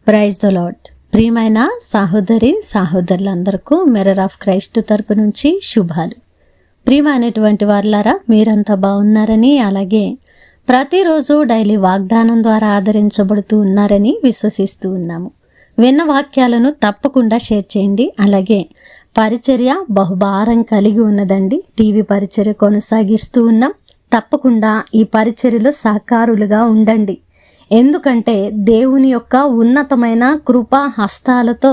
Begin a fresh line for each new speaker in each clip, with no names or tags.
Praise the lord. ప్రియమైన సహోదరులందరికీ mirror of Christ తరపు నుంచి శుభాలు. ప్రియమైనటువంటి వారులారా, మీరంతా బాగున్నారని, అలాగే ప్రతిరోజు డైలీ వాగ్దానం ద్వారా ఆదరించబడుతూ ఉన్నారని విశ్వసిస్తూ ఉన్నాము. విన్న వాక్యాలను తప్పకుండా షేర్ చేయండి. అలాగే పరిచర్య బహుభారం కలిగి ఉన్నదండి. టీవీ పరిచర్య కొనసాగిస్తూ ఉన్నాం. తప్పకుండా ఈ పరిచర్యలో సహకారులుగా ఉండండి. ఎందుకంటే దేవుని యొక్క ఉన్నతమైన కృపా హస్తాలతో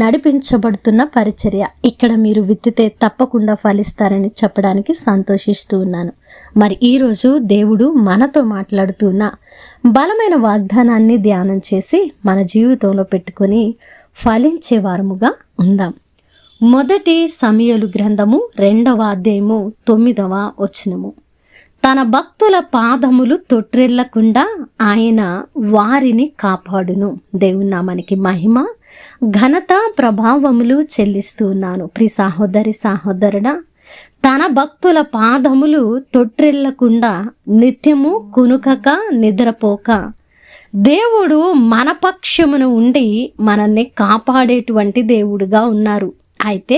నడిపించబడుతున్న పరిచర్య. ఇక్కడ మీరు విత్తితే తప్పకుండా ఫలిస్తారని చెప్పడానికి సంతోషిస్తూ ఉన్నాను. మరి ఈరోజు దేవుడు మనతో మాట్లాడుతున్న బలమైన వాగ్దానాన్ని ధ్యానం చేసి మన జీవితంలో పెట్టుకొని ఫలించే వారముగా ఉందాం. మొదటి సమూయేలు గ్రంథము 2వ అధ్యాయము 9వ వచనము. తన భక్తుల పాదములు తొట్రెళ్లకుండా ఆయన వారిని కాపాడును. దేవుని నామానికి మహిమ ఘనత ప్రభావములు చెల్లిస్తూ ఉన్నాను. ప్రియ సహోదరుడా, తన భక్తుల పాదములు తొట్రెళ్లకుండా నిత్యము కునుకక నిద్రపోక దేవుడు మన పక్షమున ఉండి మనల్ని కాపాడేటువంటి దేవుడుగా ఉన్నారు. అయితే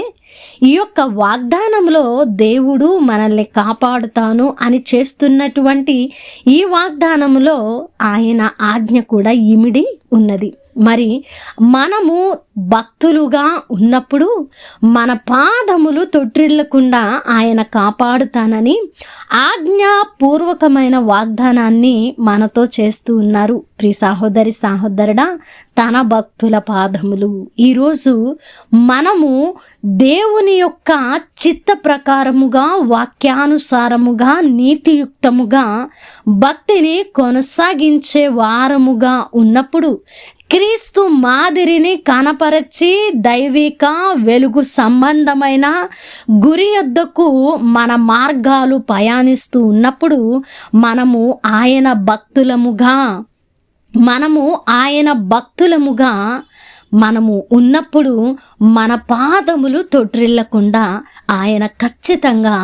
ఈ యొక్క వాగ్దానంలో దేవుడు మనల్ని కాపాడుతాను అని చేస్తున్నటువంటి ఈ వాగ్దానంలో ఆయన ఆజ్ఞ కూడా ఇమిడి ఉన్నది. మరి మనము భక్తులుగా ఉన్నప్పుడు మన పాదములు తొట్టిల్లకుండా ఆయన కాపాడుతానని ఆజ్ఞాపూర్వకమైన వాగ్దానాన్ని మనతో చేస్తూ ఉన్నారు. ప్రియ సహోదరుడా, తన భక్తుల పాదములు. ఈరోజు మనము దేవుని యొక్క చిత్త ప్రకారముగా, వాక్యానుసారముగా, నీతియుక్తముగా భక్తిని కొనసాగించే వారముగా ఉన్నప్పుడు క్రీస్తు మాదిరిని కనపరచి దైవిక వెలుగు సంబంధమైన గురి యొద్దకు మన మార్గాలు ప్రయాణిస్తూ ఉన్నప్పుడు మనము ఆయన భక్తులముగా మనము ఉన్నప్పుడు మన పాదములు తొట్టిల్లకుండా ఆయన ఖచ్చితంగా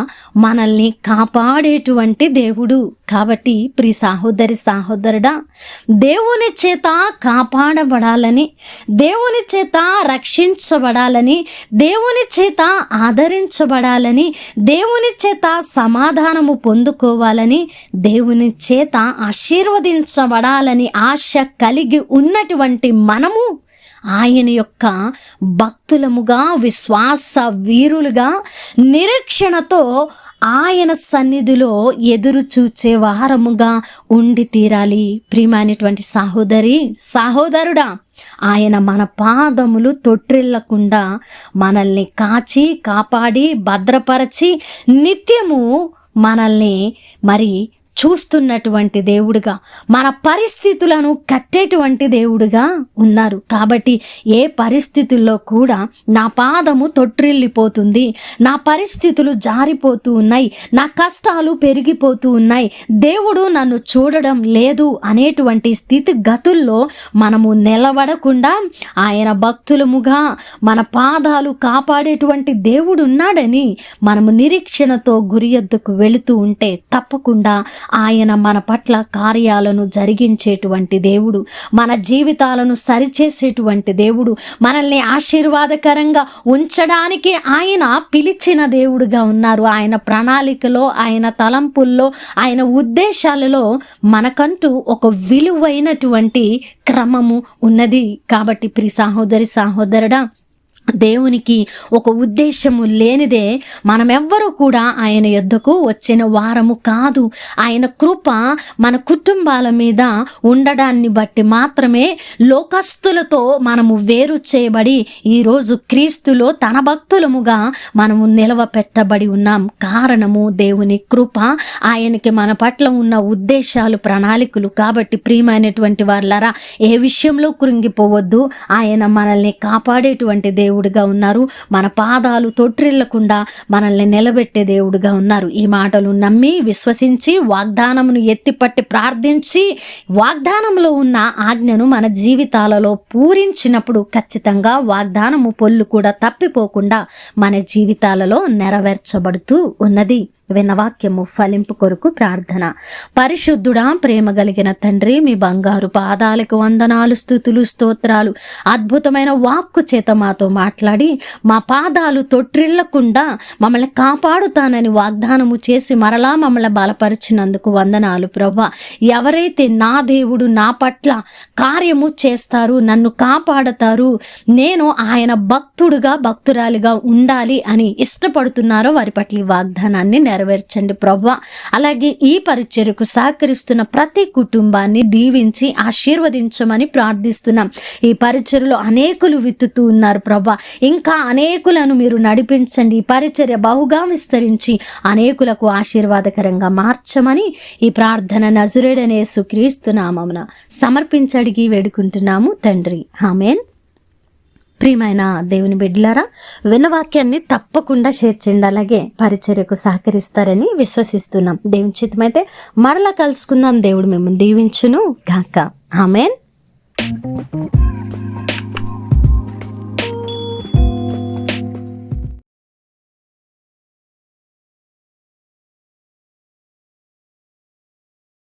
మనల్ని కాపాడేటువంటి దేవుడు. కాబట్టి ప్రియ సహోదరుడా, దేవుని చేత కాపాడబడాలని, దేవుని చేత రక్షించబడాలని, దేవుని చేత ఆదరించబడాలని, దేవుని చేత సమాధానము పొందుకోవాలని, దేవుని చేత ఆశీర్వదించబడాలని ఆశ కలిగి ఉన్నటువంటి మనము ఆయన యొక్క భక్తులముగా, విశ్వాస వీరులుగా, నిరీక్షణతో ఆయన సన్నిధిలో ఎదురు చూచే వారముగా ఉండి తీరాలి. ప్రియమైనటువంటి సహోదరుడా, ఆయన మన పాదములు తొట్టిల్లకుండా మనల్ని కాచి కాపాడి భద్రపరచి నిత్యము మనల్ని చూస్తున్నటువంటి దేవుడుగా, మన పరిస్థితులను కట్టేటువంటి దేవుడుగా ఉన్నారు. కాబట్టి ఏ పరిస్థితుల్లో కూడా నా పాదము తొట్టిల్లిపోతుంది, నా పరిస్థితులు జారిపోతూ ఉన్నాయి, నా కష్టాలు పెరిగిపోతూ ఉన్నాయి, దేవుడు నన్ను చూడడం లేదు అనేటువంటి స్థితిగతుల్లో మనము నిలబడకుండా ఆయన భక్తులముగా మన పాదాలు కాపాడేటువంటి దేవుడు ఉన్నాడని మనము నిరీక్షణతో గురి యొద్దకు వెళుతూ ఉంటే తప్పకుండా ఆయన మన పట్ల కార్యాలను జరిగించేటువంటి దేవుడు, మన జీవితాలను సరిచేసేటువంటి దేవుడు, మనల్ని ఆశీర్వాదకరంగా ఉంచడానికి ఆయన పిలిచిన దేవుడుగా ఉన్నారు. ఆయన ప్రణాళికలో, ఆయన తలంపుల్లో, ఆయన ఉద్దేశాలలో మనకంటూ ఒక విలువైనటువంటి క్రమము ఉన్నది. కాబట్టి ప్రియ సహోదరుడా, దేవునికి ఒక ఉద్దేశము లేనిదే మనమెవ్వరూ కూడా ఆయన యొద్దకు వచ్చిన వారము కాదు. ఆయన కృప మన కుటుంబాల మీద ఉండడాన్ని బట్టి మాత్రమే లోకస్తులతో మనము వేరు చేయబడి ఈరోజు క్రీస్తులో తన భక్తులముగా మనము నిలవపెట్టబడి ఉన్నాం. కారణము దేవుని కృప, ఆయనకి మన పట్ల ఉన్న ఉద్దేశాలు, ప్రణాళికలు. కాబట్టి ప్రియమైనటువంటి వారులారా, ఏ విషయంలో కృంగిపోవద్దు. ఆయన మనల్ని కాపాడేటువంటి దేవుడుగా ఉన్నారు. మన పాదాలు తొట్టిల్లకుండా మనల్ని నిలబెట్టే దేవుడుగా ఉన్నారు. ఈ మాటలు నమ్మి విశ్వసించి వాగ్దానమును ఎత్తిపట్టి ప్రార్థించి వాగ్దానంలో ఉన్న ఆజ్ఞను మన జీవితాలలో పూరించినప్పుడు ఖచ్చితంగా వాగ్దానము పొల్లు కూడా తప్పిపోకుండా మన జీవితాలలో నెరవేర్చబడుతూ ఉన్నది. విన్న వాక్యము ఫలింపు కొరకు ప్రార్థన. పరిశుద్ధుడా, ప్రేమ కలిగిన తండ్రి, మీ బంగారు పాదాలకు వందనాలు, స్తుతులు, స్తోత్రాలు. అద్భుతమైన వాక్కు చేత మాతో మాట్లాడి మా పాదాలు తొట్టిల్లకుండా మమ్మల్ని కాపాడుతానని వాగ్దానము చేసి మరలా మమ్మల్ని బలపరిచినందుకు వందనాలు ప్రభువా. ఎవరైతే నా దేవుడు నా పట్ల కార్యము చేస్తారు, నన్ను కాపాడతారు, నేను ఆయన భక్తుడుగా భక్తురాలిగా ఉండాలి అని ఇష్టపడుతున్నారో వారి పట్ల ఈ వాగ్దానాన్ని నెరవేర్చండి ప్రభువా. అలాగే ఈ పరిచర్యకు సహకరిస్తున్న ప్రతి కుటుంబాన్ని దీవించి ఆశీర్వదించమని ప్రార్థిస్తున్నాం. ఈ పరిచర్యలో అనేకులు విత్తుతూ ఉన్నారు ప్రభువా, ఇంకా అనేకులను మీరు నడిపించండి. ఈ పరిచర్య బహుగా విస్తరించి అనేకులకు ఆశీర్వాదకరంగా మార్చమని ఈ ప్రార్థన నజరేయుడైన యేసుక్రీస్తు నామమున సమర్పించడిగి వేడుకుంటున్నాము తండ్రి, ఆమేన్. ప్రియమైన దేవుని బిడ్డలారా, విన్నవాక్యాన్ని తప్పకుండా షేర్ చేయండి. అలాగే పరిచర్యకు సహకరిస్తారని విశ్వసిస్తున్నాం. దేవుని చిత్తమైతే మరలా కలుసుకుందాం. దేవుడు మిమ్మల్ని దీవించును గాక. ఆమేన్.